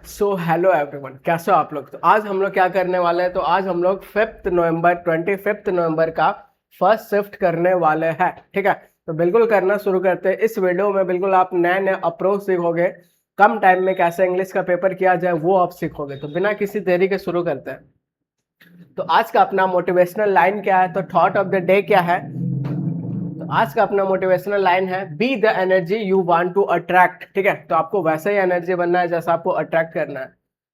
So hello everyone, कैसे हो आप लोग। तो आज हम लोग क्या करने वाले हैं, तो आज हम लोग 25 नवंबर का फर्स्ट शिफ्ट करने वाले हैं। ठीक है, तो बिल्कुल करना शुरू करते हैं। इस वीडियो में बिल्कुल आप नए नए अप्रोच सीखोगे, कम टाइम में कैसे इंग्लिश का पेपर किया जाए वो आप सीखोगे। तो बिना किसी देरी के शुरू करते हैं। तो आज का अपना मोटिवेशनल लाइन क्या है, तो थॉट ऑफ द डे क्या है। तो आज का अपना मोटिवेशनल लाइन है, be the energy you want to attract. ठीक है, तो आपको वैसा ही एनर्जी बनना है जैसा आपको अट्रैक्ट करना है।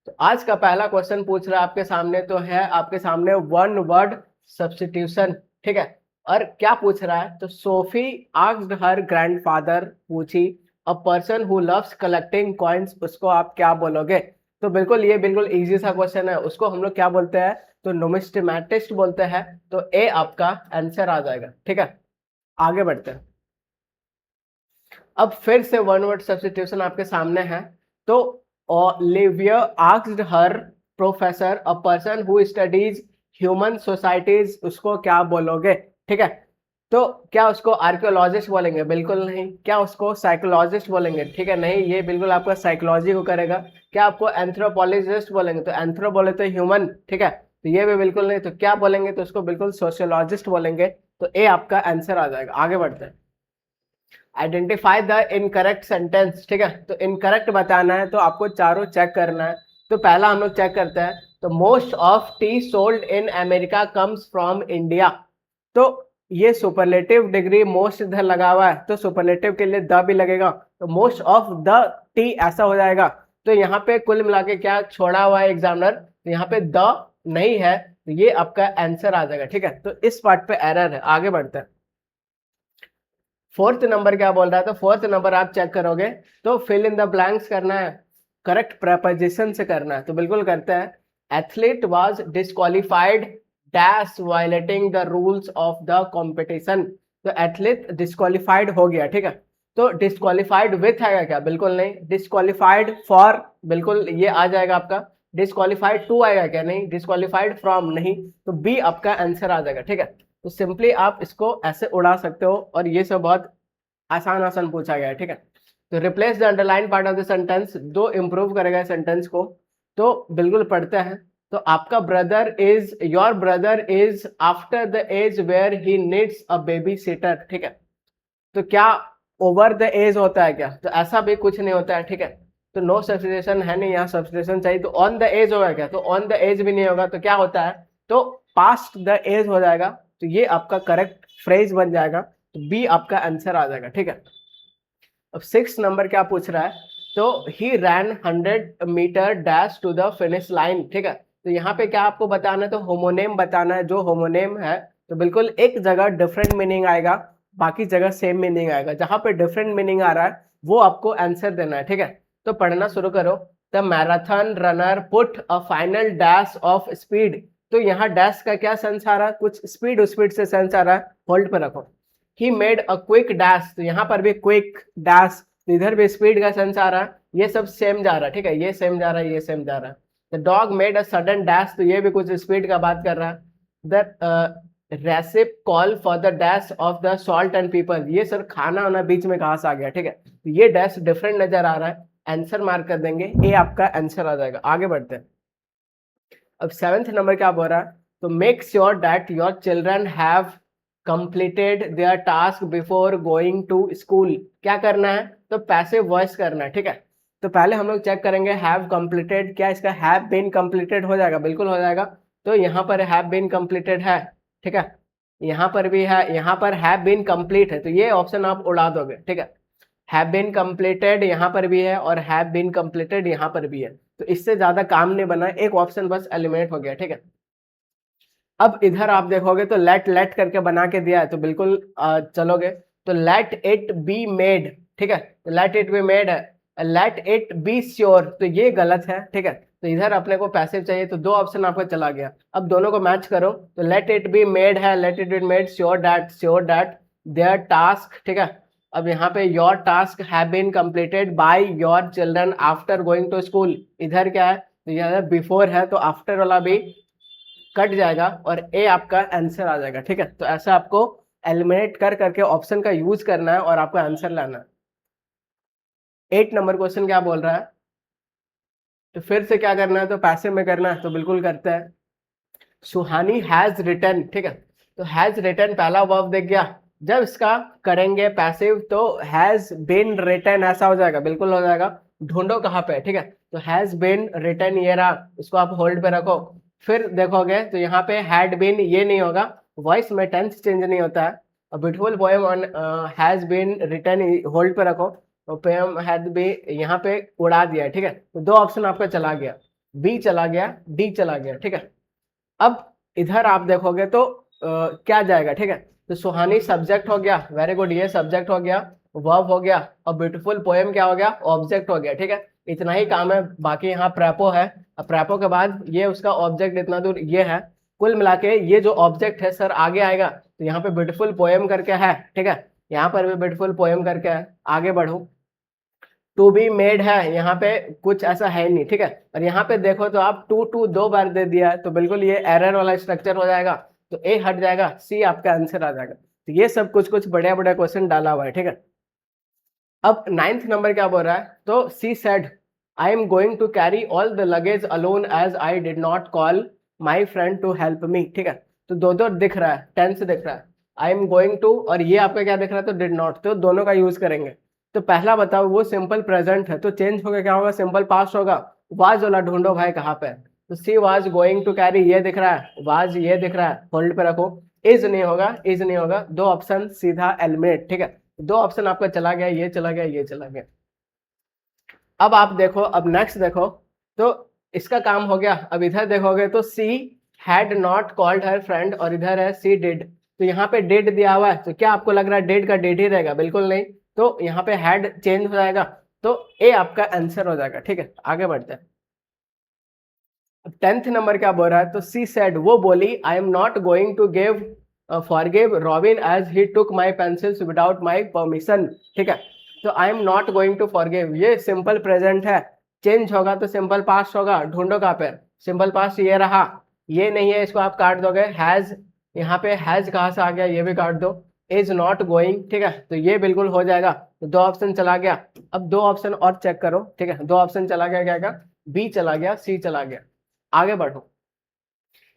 तो आज का पहला क्वेश्चन पूछ रहा है आपके सामने, तो है आपके सामने वन वर्ड सब्स्टिट्यूशन। ठीक है, और क्या पूछ रहा है, तो सोफी आस्क्ड हर ग्रैंडफादर, पूछी a person who loves collecting coins, उसको आप क्या बोलोगे। तो बिल्कुल ये बिल्कुल इजी सा क्वेश्चन है, उसको हम लोग क्या बोलते हैं, तो नुमिस्मेटिस्ट बोलते हैं। तो ए आपका आंसर आ जाएगा। ठीक है, आगे बढ़ते हैं। अब फिर से वन वर्ड सब्स्टिट्यूशन आपके सामने है। तो Olivia asked her professor a person who studies human societies, उसको क्या बोलोगे। ठीक है, तो क्या उसको आर्कियोलॉजिस्ट बोलेंगे, बिल्कुल नहीं। क्या उसको साइकोलॉजिस्ट बोलेंगे, ठीक है, नहीं, ये बिल्कुल आपका साइकोलॉजी को करेगा। क्या आपको एंथ्रोपोलॉजिस्ट बोलेंगे, तो एंथ्रो बोले तो ह्यूमन। ठीक है, तो ये भी बिल्कुल नहीं। तो क्या बोलेंगे, तो उसको बिल्कुल सोशियोलॉजिस्ट बोलेंगे। तो ए आपका आंसर आ जाएगा। आगे बढ़ते हैं। Identify the incorrect sentence. ठीक है, तो इनकरेक्ट बताना है, तो आपको चारों चेक करना है। तो पहला हम लोग चेक करते हैं, तो most of T sold in America comes from India. तो ये सुपरलेटिव डिग्री मोस्ट इधर लगा हुआ है, तो सुपरलेटिव के लिए द भी लगेगा। तो मोस्ट ऑफ द टी ऐसा हो जाएगा। तो यहाँ पे कुल मिला के क्या छोड़ा हुआ है एग्जामिनर, तो यहाँ पे द नहीं है, तो ये आपका आंसर आ जाएगा। ठीक है, तो इस पार्ट पे एरर है। आगे बढ़ते हैं। फोर्थ नंबर क्या बोल रहा है, तो फोर्थ नंबर आप चेक करोगे, तो फिल इन द ब्लैंक्स करना है, करेक्ट प्रेपोजिशन से करना है। तो बिल्कुल करते हैं। Athlete was disqualified dash violating the rules of the competition. तो एथलीट डिस्क्वालिफाइड हो गया। ठीक है, तो डिस्क्वालिफाइड विथ आएगा क्या, बिल्कुल नहीं। डिस्क्वालिफाइड फॉर, बिल्कुल ये आ जाएगा आपका। डिस्क्वालिफाइड टू आएगा क्या, नहीं। डिस्क्वालिफाइड फ्रॉम, नहीं। तो बी आपका आंसर आ जाएगा। ठीक है, तो सिंपली आप इसको ऐसे उड़ा सकते हो, और ये सब बहुत आसान आसान पूछा गया है। ठीक है, तो replace the underline part of the sentence, दो इंप्रूव करेगा सेंटेंस को। तो बिल्कुल पढ़ते हैं। तो आपका brother is, your brother is after the age where he needs a babysitter. ठीक है, तो क्या ओवर द एज होता है क्या, तो ऐसा भी कुछ नहीं होता है। ठीक है, तो नो सब्स्टिट्यूशन है नहीं, यहाँ सब्स्टिट्यूशन चाहिए। तो ऑन द एज होगा क्या, तो ऑन द एज भी नहीं होगा। तो क्या होता है, तो पास्ट द एज हो जाएगा। तो ये आपका करेक्ट फ्रेज बन जाएगा। तो बी आपका आंसर आ जाएगा। ठीक है, अब सिक्स नंबर क्या पूछ रहा है, तो he ran 100 metre dash to the finish line. ठीक है, तो यहाँ पे क्या आपको बताना है, तो होमोनेम बताना है। जो होमोनेम है, तो बिल्कुल एक जगह डिफरेंट मीनिंग आएगा, बाकी जगह सेम मीनिंग आएगा। जहां पे डिफरेंट मीनिंग आ रहा है वो आपको आंसर देना है। ठीक है, तो पढ़ना शुरू करो। The marathon runner put a final dash of speed. तो यहाँ डैश का क्या सेंस आ रहा है, कुछ स्पीड स्पीड से सेंस आ रहा है। होल्ड पर रखो। He made a quick dash, तो यहाँ पर भी क्विक डैश, तो इधर भी स्पीड का सेंस आ रहा है। ये सब सेम जा रहा है। ठीक है, ये सेम जा रहा है, ये सेम जा रहा है। The dog made a sudden dash, तो ये भी कुछ स्पीड का बात कर रहा है। The recipe call for the dash of the salt and pepper, ये सर खाना वाना बीच में कहाँ से आ गया। ठीक है, तो ये डैश डिफरेंट नजर आ रहा है। आंसर मार्क कर देंगे, ए आपका आंसर आ जाएगा। आगे बढ़ते हैं। अब सेवेंथ नंबर क्या बोल रहा है, तो make sure that your children have completed their task before going to school. क्या करना है, तो पैसिव वॉइस करना है। ठीक है, तो पहले हम लोग चेक करेंगे हैव कंप्लीटेड, क्या इसका हैव बीन कंप्लीटेड हो जाएगा, बिल्कुल हो जाएगा। तो यहाँ पर हैव बीन कंप्लीटेड है। ठीक है, यहाँ पर भी है, यहाँ पर हैव बीन कंप्लीट है, तो ये ऑप्शन आप उड़ा दोगे। ठीक है, हैव बीन कंप्लीटेड यहाँ पर भी है, और हैव बीन कंप्लीटेड यहाँ पर भी है। तो इससे ज्यादा काम नहीं बना, एक ऑप्शन बस एलिमिनेट हो गया। ठीक है, अब इधर आप देखोगे तो लेट लेट करके बना के दिया है, तो बिल्कुल चलोगे। तो लेट इट बी मेड, ठीक है, तो लेट इट बी मेड है। लेट इट बी श्योर, तो ये गलत है। ठीक है, तो इधर अपने को पैसिव चाहिए, तो दो ऑप्शन आपका चला गया। अब दोनों को मैच करो, तो लेट इट बी मेड है, let it be made sure that their task. ठीक है, अब यहाँ पे your task have been completed by your children after going to school, इधर क्या है, तो यहाँ बिफोर है, तो आफ्टर वाला भी कट जाएगा, और ए आपका आंसर आ जाएगा। ठीक है, तो ऐसा आपको एलिमिनेट कर करके ऑप्शन का यूज करना है और आपको आंसर लाना है। 8 नंबर क्वेश्चन क्या बोल रहा है, तो फिर से क्या करना है, तो पैसे में करना है, तो बिल्कुल करते हैं। सुहानी हैज रिटन, ठीक है, तो हैज रिटन पहला वर्ब दिख गया। जब इसका करेंगे पैसिव तो हैज बीन रिटन ऐसा हो जाएगा, बिल्कुल हो जाएगा। ढूंढो कहाँ पे, ठीक है, तो हैज बीन रिटन ये रहा, इसको आप होल्ड पे रखो। फिर देखोगे तो यहाँ पे हैड बीन ये नहीं होगा, वॉइस में टेंस चेंज नहीं होता है। Beautiful poem on has been written hold पे रखो, तो पोएम हैड बी यहाँ पे उड़ा दिया, ठीक है। तो दो ऑप्शन आपका चला गया, बी चला गया, डी चला गया, ठीक है। अब इधर आप देखोगे तो क्या जाएगा, ठीक है, तो सुहानी सब्जेक्ट हो गया, वेरी गुड, ये सब्जेक्ट हो गया, वर्ब हो गया, और ब्यूटीफुल पोएम क्या हो गया, ऑब्जेक्ट हो गया, ठीक है। इतना ही काम है, बाकी यहाँ प्रेपो है। अब प्रेपो के बाद ये उसका ऑब्जेक्ट इतना दूर ये है। कुल मिला के ये जो ऑब्जेक्ट है सर आगे आएगा, तो यहाँ पे ब्यूटीफुल पोएम करके है, ठीक है, यहाँ पर भी ब्यूटीफुल पोएम करके है। आगे बढ़ो, टू बी मेड है, यहाँ पे कुछ ऐसा है नहीं, ठीक है। और यहाँ पे देखो तो आप टू टू दो बार दे दिया है, तो बिल्कुल ये एरर वाला स्ट्रक्चर हो जाएगा, तो ए हट जाएगा, सी आपका आंसर आ जाएगा। तो ये सब कुछ कुछ बढ़िया बढ़िया क्वेश्चन डाला हुआ है, ठीक है। अब 9th नंबर क्या बोल रहा है, तो she said I am going to carry all the luggage alone as I did not call my friend to help me, ठीक है। तो दो दो दिख रहा है, टेंस दिख रहा है, आई एम गोइंग टू, और ये आपका क्या दिख रहा है, तो डिड नॉट, तो दोनों का यूज करेंगे। तो पहला बताओ, वो सिंपल प्रेजेंट है, तो चेंज होगा, क्या होगा, सिंपल पास्ट होगा। वाज वाला ढूंढो भाई कहाँ पे, तो she was going to carry ये दिख रहा है, वाज ये दिख रहा है, होल्ड पे रखो। इज नहीं होगा, इज नहीं होगा, दो ऑप्शन सीधा एलिमिनेट, ठीक है। दो ऑप्शन आपका चला गया, ये चला गया, ये चला गया। अब आप देखो, अब नेक्स्ट देखो, तो इसका काम हो गया। अब इधर देखोगे तो she had not called her friend, और इधर है सी डिड, तो यहाँ पे डिड दिया हुआ है, तो क्या आपको लग रहा है डिड का डिड ही रहेगा, बिल्कुल नहीं, तो यहाँ पे हैड चेंज हो जाएगा, तो ए आपका आंसर हो जाएगा, ठीक है। आगे बढ़ते हैं। अब 10th नंबर क्या बोल रहा है, तो सी सेड वो बोली I am not going to give forgive Robin as he took my pencils without my permission, ठीक है। तो I am not going to forgive ये सिंपल प्रेजेंट है, चेंज होगा तो सिंपल पास्ट होगा, ढूंढो कहाँ पे, सिंपल पास्ट ये रहा, ये नहीं है, इसको आप काट दोगे। हैज, यहाँ पे हैज कहाँ से आ गया, ये भी काट दो। इज नॉट गोइंग, ठीक है, तो ये बिल्कुल हो जाएगा, तो दो ऑप्शन चला गया। अब दो ऑप्शन और चेक करो, ठीक है, दो ऑप्शन चला गया, क्या, बी चला गया, सी चला गया। आगे बढ़ो,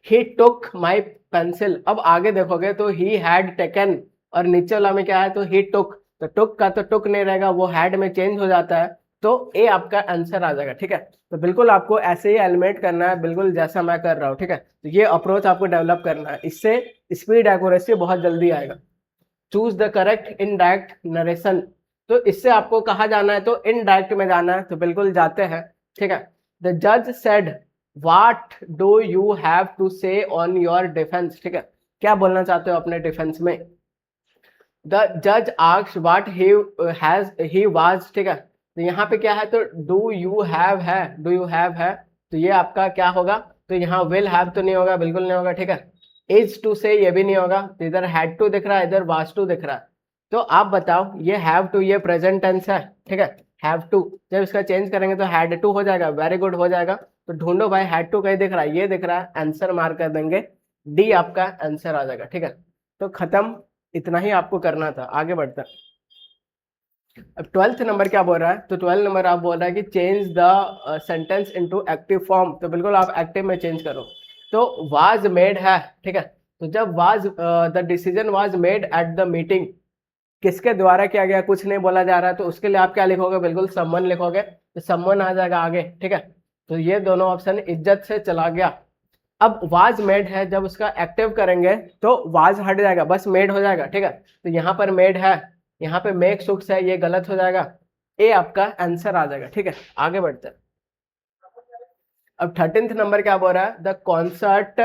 ही टुक माई पेंसिल, अब आगे देखोगे तो ही हैड टेकन, और नीचे वाला में क्या है, तो ही टुक, तो टुक का तो टुक नहीं रहेगा, वो हैड में चेंज हो जाता है, तो ए आपका आंसर आ जाएगा, ठीक है। तो बिल्कुल आपको ऐसे ही एलिमिनेट करना है, बिल्कुल जैसा मैं कर रहा हूँ, ठीक है। तो ये अप्रोच आपको डेवलप करना है, इससे स्पीड एक्यूरेसी बहुत जल्दी आएगा। Choose the correct indirect narration, तो इससे आपको कहा जाना है, तो इनडायरेक्ट में जाना है, तो बिल्कुल जाते हैं, ठीक है। द जज said what do you have to say on your defence, ठीक है, क्या बोलना चाहते हो अपने डिफेंस में। द जज आस्क्ड व्हाट ही वाज, ठीक है, तो यहाँ पे क्या है, तो डू यू हैव है, डू यू हैव है, तो ये आपका क्या होगा, तो यहाँ विल हैव तो नहीं होगा, बिल्कुल नहीं होगा, ठीक है। इज टू से ये भी नहीं होगा, तो इधर हैड टू दिख रहा है, इधर वाज टू दिख रहा है, तो आप बताओ ये हैव टू ये प्रेजेंट टेंस है, ठीक है, हैव टू, जब इसका चेंज करेंगे तो हैड टू हो जाएगा, वेरी गुड हो जाएगा। तो ढूंढो भाई, हैड टू कहीं दिख रहा है, ये दिख रहा है, आंसर मार्क कर देंगे, डी आपका आंसर आ जाएगा, ठीक है। तो खत्म, इतना ही आपको करना था, आगे बढ़ता है। अब 12th नंबर क्या बोल रहा है, तो 12 नंबर आप बोल रहा है कि change the sentence into active form, तो बिल्कुल आप एक्टिव में चेंज करो। तो वाज मेड है, ठीक है, तो जब was the decision was made at the meeting, किसके द्वारा किया गया, कुछ नहीं बोला जा रहा है, तो उसके लिए आप क्या लिखोगे, बिल्कुल समवन लिखोगे, तो समवन आ जाएगा आगे, ठीक है। तो ये दोनों ऑप्शन इज्जत से चला गया। अब वाज मेड है, जब उसका एक्टिव करेंगे तो वाज हट जाएगा, बस मेड हो जाएगा, ठीक है। तो यहाँ पर मेड है, यहाँ पे मेक सुक्स है, ये गलत हो जाएगा, ए आपका आंसर आ जाएगा, ठीक है। आगे बढ़ते हैं। अब 13th नंबर क्या बोल रहा है, the concert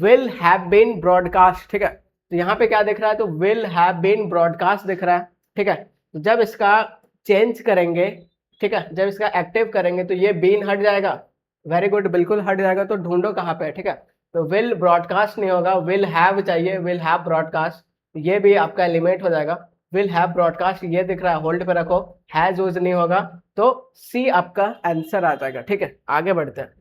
will have been broadcast, ठीक है, तो यहाँ पे क्या दिख रहा है, तो विल हैव बीन ब्रॉडकास्ट दिख रहा है, ठीक है। तो जब इसका चेंज करेंगे, ठीक है, जब इसका एक्टिव करेंगे तो ये बीन हट जाएगा, वेरी गुड, बिल्कुल हट जाएगा, तो ढूंढो कहाँ पे, ठीक है। तो विल ब्रॉडकास्ट नहीं होगा, विल हैव चाहिए, विल हैव ब्रॉडकास्ट, ये भी आपका एलिमिनेट हो जाएगा। विल हैव ब्रॉडकास्ट ये दिख रहा है, होल्ड पे रखो, हैज यूज नहीं होगा, तो सी आपका आंसर आ जाएगा, ठीक है। आगे बढ़ते हैं।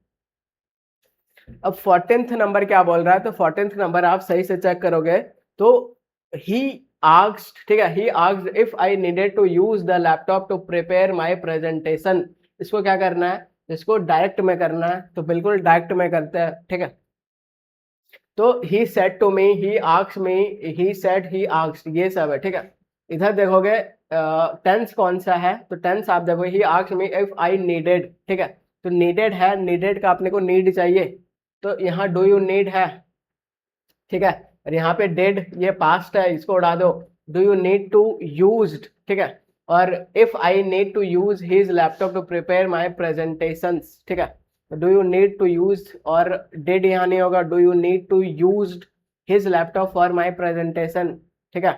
अब 14th नंबर क्या बोल रहा है, तो 14th नंबर आप सही से चेक करोगे तो ही आस्क्ड, ठीक है, he asked if I needed to use the laptop to prepare my presentation, इसको क्या करना है, तो इसको डायरेक्ट में करना है, तो बिल्कुल डायरेक्ट में करते हैं, ठीक है। तो he said to me, he asked me, he said, he asked, ये सब है, ठीक है। इधर देखोगे टेंस कौन सा है, तो टेंस आप देखो, ही asked me if I needed, ठीक है। तो नीडेड है, नीडेड का अपने को नीड चाहिए, तो यहाँ डू यू नीड है, ठीक है। और यहाँ पे डेड ये पास्ट है, इसको उड़ा दो, do you need to used, ठीक है। और if I need to use his laptop to prepare my presentations, ठीक है। Do you need to use, और डेड यहाँ नहीं होगा, do you need to use his laptop for my presentation, ठीक है।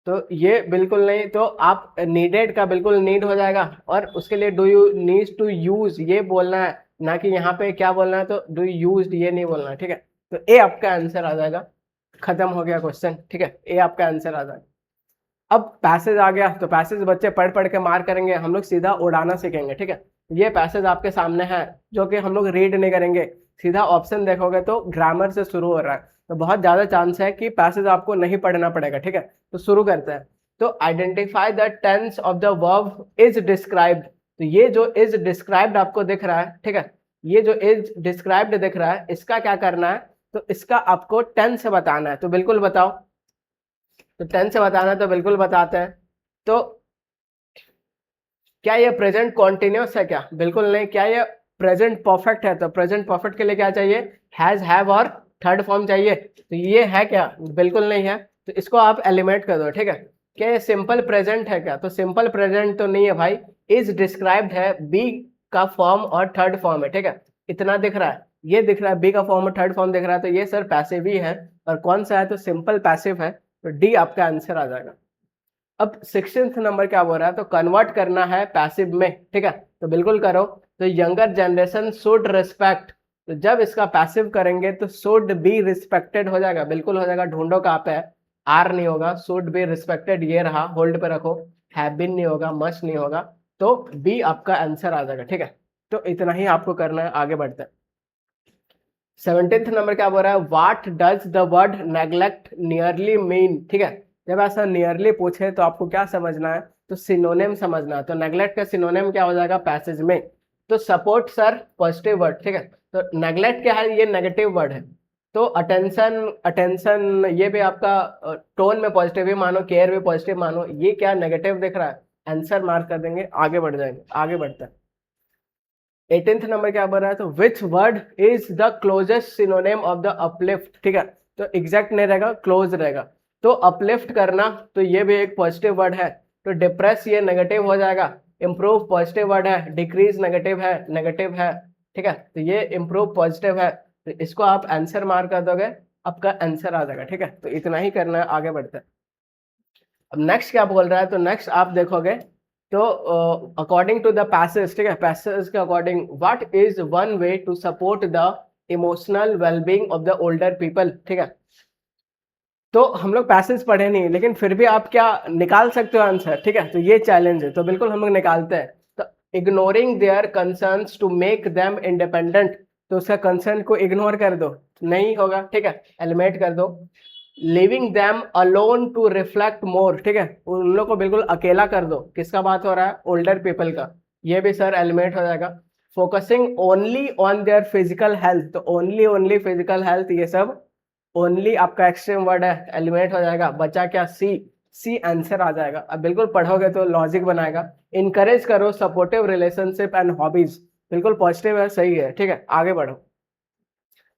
तो ये बिल्कुल नहीं, तो आप नीडेड का बिल्कुल नीड हो जाएगा, और उसके लिए do you need to use ये बोलना है, ना कि यहाँ पे क्या बोलना है, तो डू यूज ये नहीं बोलना है, ठीक है। तो ए आपका आंसर आ जाएगा, खत्म हो गया क्वेश्चन, ठीक है। ए आपका आंसर आ जाएगा। अब पैसेज आ गया, तो पैसेज बच्चे पढ़ पढ़ के मार करेंगे, हम लोग सीधा उड़ाना सीखेंगे, ठीक है। ये पैसेज आपके सामने है, जो कि हम लोग रीड नहीं करेंगे, सीधा ऑप्शन देखोगे तो ग्रामर से शुरू हो रहा है, तो बहुत ज्यादा चांस है कि पैसेज आपको नहीं पढ़ना पड़ेगा, ठीक है। तो शुरू करते हैं। तो identify the tense of the verb is described, तो ये जो इज डिस्क्राइब्ड आपको दिख रहा है, ठीक है, ये जो इज डिस्क्राइब्ड दिख रहा है, इसका क्या करना है, तो इसका आपको टेंस बताना है, तो बिल्कुल बताओ। तो टेंस बताना है, तो बिल्कुल बताते हैं। तो क्या ये प्रेजेंट कॉन्टिन्यूस है क्या, बिल्कुल नहीं। क्या ये प्रेजेंट परफेक्ट है, तो प्रेजेंट परफेक्ट के लिए क्या चाहिए, हैज, हैव और थर्ड फॉर्म चाहिए, तो ये है क्या, बिल्कुल नहीं है, तो इसको आप एलिमिनेट कर दो, ठीक है। क्या ये सिंपल प्रेजेंट है क्या, तो सिंपल प्रेजेंट तो नहीं है भाई, इज डिस्क्राइब्ड है, बी का फॉर्म और थर्ड फॉर्म है, ठीक है। इतना दिख रहा है, ये दिख रहा है, बी का फॉर्म और थर्ड फॉर्म दिख रहा है, तो ये सर पैसिव ही है, और कौन सा है, तो सिंपल पैसिव है, तो डी आपका आंसर आ जाएगा। अब 16th नंबर क्या बोल रहा है, तो कन्वर्ट करना है पैसिव में, ठीक है, तो बिल्कुल करो। तो यंगर जनरेशन शुड रिस्पेक्ट, तो जब इसका पैसिव करेंगे तो शुड बी रिस्पेक्टेड हो जाएगा, बिल्कुल हो जाएगा, ढूंढो कहाँ पे है, आर नहीं होगा, शुड बी रिस्पेक्टेड ये रहा, होल्ड पे रखो, हैव बीन नहीं होगा, मस्ट नहीं होगा, तो बी आपका आंसर आ जाएगा, ठीक है। तो इतना ही आपको करना है, आगे बढ़ते हैं। 17th नंबर क्या बोल रहा है, what does the word neglect nearly mean, ठीक है। जब ऐसा नियरली पूछे तो आपको क्या समझना है, तो सिनोनिम समझना है, तो नेग्लेक्ट का सिनोनिम क्या हो जाएगा पैसेज में, तो सपोर्ट सर पॉजिटिव वर्ड, ठीक है। तो नेग्लेक्ट क्या है, ये नेगेटिव वर्ड है, तो अटेंशन, अटेंशन ये भी आपका टोन में पॉजिटिव ही मानो, केयर भी पॉजिटिव मानो, ये क्या नेगेटिव दिख रहा है, आंसर मार्क कर देंगे, आगे बढ़ जाएंगे, आगे बढ़ते हैं। 18th नंबर क्या बोल रहा है, तो which word is the closest synonym of the uplift, ठीक है। तो एग्जैक्ट नहीं रहेगा, क्लोज रहेगा, तो अपलिफ्ट करना, तो ये भी एक पॉजिटिव वर्ड है, तो डिप्रेस ये नेगेटिव हो जाएगा, इम्प्रूव पॉजिटिव वर्ड है, डिक्रीज नेगेटिव है, नेगेटिव है, ठीक है, तो ये इम्प्रूव पॉजिटिव है, तो इसको आप आंसर मार्क कर दोगे, आपका आंसर आ जाएगा, ठीक है। तो इतना ही करना है, आगे बढ़ते हैं। अब नेक्स्ट क्या बोल रहा है, तो नेक्स्ट आप देखोगे, तो अकॉर्डिंग टू द पैसेज, ठीक है, पैसेज के according, what is one way to support the emotional wellbeing of the older people, ठीक है। तो हम लोग पैसेज पढ़े नहीं, लेकिन फिर भी आप क्या निकाल सकते हो आंसर, ठीक है, तो ये चैलेंज है, तो बिल्कुल हम लोग निकालते हैं। तो ignoring their concerns to make them independent, तो उसका कंसर्न को इग्नोर कर दो, नहीं होगा, ठीक है, एलिमिनेट कर दो। Living them alone to reflect more, ठीक है, उन लोग को बिल्कुल अकेला कर दो, किसका बात हो रहा है, ओल्डर पीपल का, ये भी सर एलिमिनेट हो जाएगा। Focusing only on their physical health, तो ओनली ओनली फिजिकल हेल्थ, ये सब ओनली आपका एक्सट्रीम वर्ड है, एलिमिनेट हो जाएगा, बचा क्या, सी, सी आंसर आ जाएगा। अब बिल्कुल पढ़ोगे तो लॉजिक बनाएगा। इनकरेज करो सपोर्टिव रिलेशनशिप एंड हॉबीज, बिल्कुल पॉजिटिव है, सही है, ठीक है, आगे बढ़ो।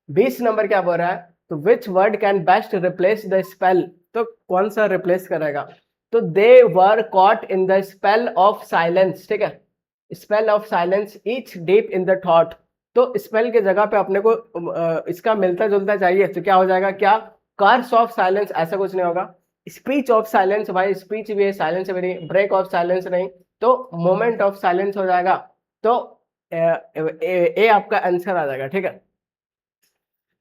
20 नंबर क्या बोल रहा है, तो which word can best replace the spell, तो कौन सा रिप्लेस करेगा, तो they were caught in the spell of silence, ठीक है, spell of silence each deep in the thought, तो स्पेल के जगह पे अपने को इसका मिलता जुलता चाहिए, तो क्या हो जाएगा, क्या, कर्स ऑफ साइलेंस, ऐसा कुछ नहीं होगा, स्पीच ऑफ साइलेंस, भाई स्पीच भी है, साइलेंस भी नहीं, ब्रेक ऑफ साइलेंस नहीं, तो मोमेंट ऑफ साइलेंस हो जाएगा, तो ए आपका आंसर आ जाएगा, ठीक है।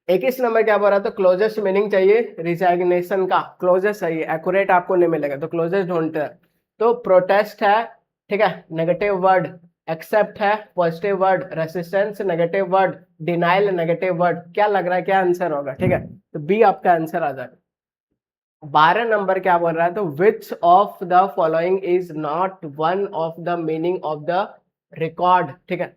21 नंबर क्या बोल रहा है, तो क्लोजेस्ट मीनिंग चाहिए रिजाइग्नेशन का, क्लोजेस्ट चाहिए, एक्यूरेट आपको नहीं मिलेगा, तो क्लोजेस्ट ढूंढते हैं। तो प्रोटेस्ट है, ठीक है, नेगेटिव वर्ड, एक्सेप्ट है positive word, resistance negative word, denial negative word, क्या लग रहा है, क्या आंसर होगा, ठीक है, तो बी आपका आंसर आ जाएगा। 12 नंबर क्या बोल रहा है, तो which of the following is not one of the meaning of the record, ठीक है,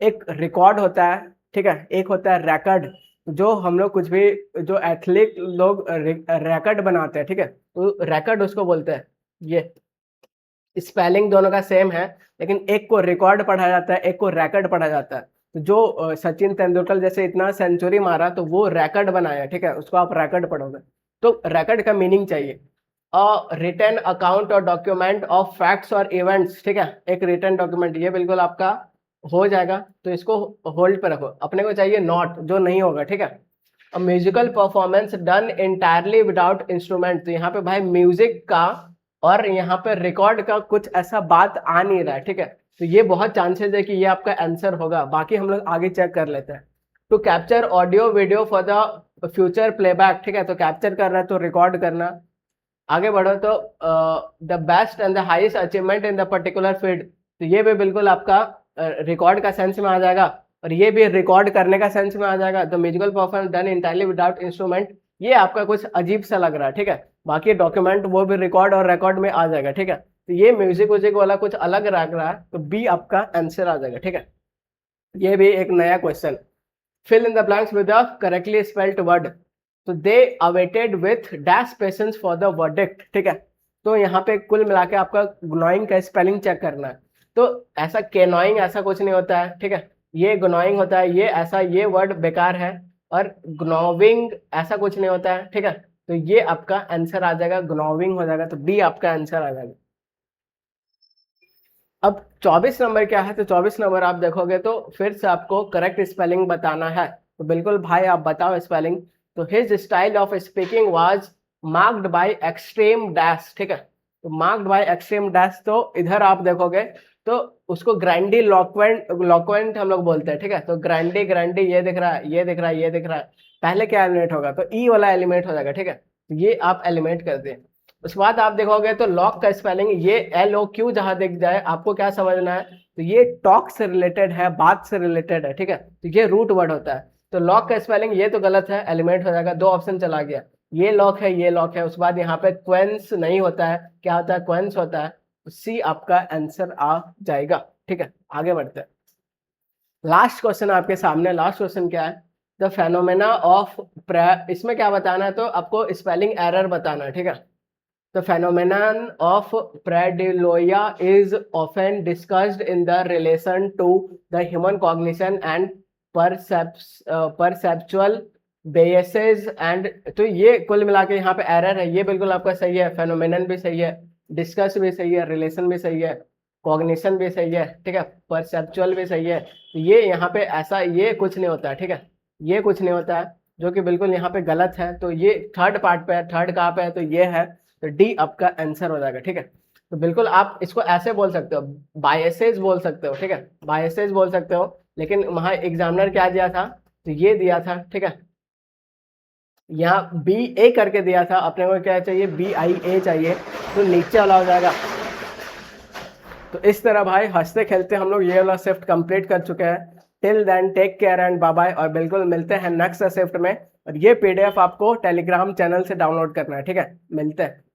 एक रिकॉर्ड होता है, ठीक है, एक होता है रिकॉर्ड। जो हम लोग कुछ भी, जो एथलीट लोग रिकॉर्ड बनाते हैं, ठीक है, तो रिकॉर्ड उसको बोलते हैं। ये स्पेलिंग दोनों का सेम है, लेकिन एक को रिकॉर्ड पढ़ा जाता है, एक को रिकॉर्ड पढ़ा जाता है। तो जो सचिन तेंदुलकर जैसे इतना सेंचुरी मारा तो वो रिकॉर्ड बनाया, ठीक है, उसको आप रिकॉर्ड पढ़ोगे। तो रिकॉर्ड का मीनिंग चाहिए रिटन अकाउंट और डॉक्यूमेंट ऑफ फैक्ट्स और इवेंट्स, ठीक है, एक रिटन डॉक्यूमेंट, ये बिल्कुल आपका हो जाएगा। तो इसको होल्ड पे रखो, अपने को चाहिए नॉट, जो नहीं होगा, ठीक है। A musical performance done entirely without instrument, तो यहाँ पे भाई म्यूजिक का और यहाँ पे रिकॉर्ड का कुछ ऐसा बात आ नहीं रहा है, ठीक है। तो ये बहुत चांसेस है कि ये आपका आंसर होगा, बाकी हम लोग आगे चेक कर लेते हैं। To capture audio video for the future playback, ठीक है, तो कैप्चर कर रहा है तो रिकॉर्ड करना। आगे बढ़ो तो the best and the highest achievement in the particular field, तो ये भी बिल्कुल आपका रिकॉर्ड का सेंस में आ जाएगा, और ये भी रिकॉर्ड करने का सेंस में आ जाएगा। The musical performance done entirely without instrument, ये आपका कुछ अजीब सा लग रहा है, ठीक है। बाकी डॉक्यूमेंट वो भी रिकॉर्ड और रिकॉर्ड में आ जाएगा, ठीक है। तो ये म्यूजिक व्यूजिक वाला कुछ अलग लग रहा है, तो बी आपका आंसर आ जाएगा, ठीक है। ये भी एक नया question. Fill in the blanks with the correctly spelled word, तो they awaited with dash patience for the verdict, ठीक है। तो यहाँ पे कुल मिला के आपका ग्नोइंग का स्पेलिंग चेक करना है। तो ऐसा केनोइंग ऐसा कुछ नहीं होता है, ठीक है, ये ग्नोइंग होता है, ये ऐसा ये वर्ड बेकार है। और ग्नोविंग ऐसा कुछ नहीं होता है, ठीक है। तो ये आपका आंसर आ जाएगा, ग्नोविंग हो जाएगा, तो बी आपका आंसर आ जाएगा। अब 24 नंबर क्या है, तो 24 नंबर आप देखोगे तो फिर से आपको करेक्ट स्पेलिंग बताना है। तो बिल्कुल भाई आप बताओ स्पेलिंग। तो his style of speaking was marked by extreme dash, ठीक है। तो मार्क्ड बाय एक्सट्रीम डैश, तो इधर आप देखोगे तो उसको ग्रैंडी लॉक्वेंट हम लोग बोलते हैं, ठीक है। तो ग्रैंडी ग्रैंडी ये दिख रहा है, ये दिख रहा है, ये दिख रहा है। पहले क्या एलिमेंट होगा, तो ई वाला एलिमेंट हो जाएगा, ठीक है। तो ये आप एलिमेंट कर दें। उसके बाद आप देखोगे तो लॉक का स्पेलिंग, ये LOQ जहां दिख जाए आपको क्या समझना है, तो ये टॉक से रिलेटेड है, बात से रिलेटेड है, ठीक है। तो ये रूट वर्ड होता है। तो लॉक का स्पेलिंग ये तो गलत है, एलिमेंट हो जाएगा, 2 ऑप्शन चला गया। ये लॉक है, ये लॉक है। उसके बाद यहाँ पे क्वेंस नहीं होता है, क्या होता है, क्वेंस होता है। सी आपका आंसर आ जाएगा, ठीक है। आगे बढ़ते हैं। लास्ट क्वेश्चन आपके सामने, लास्ट क्वेश्चन क्या है, द फेनोमेना ऑफ, इसमें क्या बताना है, तो आपको स्पेलिंग एरर बताना है, ठीक है। The phenomenon of pareidolia is often discussed in the relation to the human cognition and perceptual biases and, तो ये कुल मिला के यहाँ पे एरर है, ये बिल्कुल आपका सही है। फेनोमेनन भी सही है, डिस्कस भी सही है, रिलेशन भी सही है, कॉग्निशन भी सही है, ठीक है, परसेप्चुअल भी सही है। तो ये यहाँ पे ऐसा ये कुछ नहीं होता है, ठीक है, ये कुछ नहीं होता है, जो कि बिल्कुल यहाँ पे गलत है। तो ये थर्ड पार्ट पे है, थर्ड कहाँ पे है, तो ये है। तो डी आपका आंसर हो जाएगा, ठीक है। तो बिल्कुल आप इसको ऐसे बोल सकते हो, बायसेस बोल सकते हो, ठीक है, बायसेस बोल सकते हो। लेकिन वहां एग्जामिनर क्या दिया था, तो ये दिया था, ठीक है। यहाँ BA करके दिया था, अपने को क्या चाहिए, BIA चाहिए, तो नीचे वाला हो जाएगा। तो इस तरह भाई हंसते खेलते हम लोग ये वाला शिफ्ट कंप्लीट कर चुके हैं। Till then take care and bye bye, और बिल्कुल मिलते हैं नेक्स्ट शिफ्ट में। और ये PDF आपको टेलीग्राम चैनल से डाउनलोड करना है, ठीक है, मिलते हैं।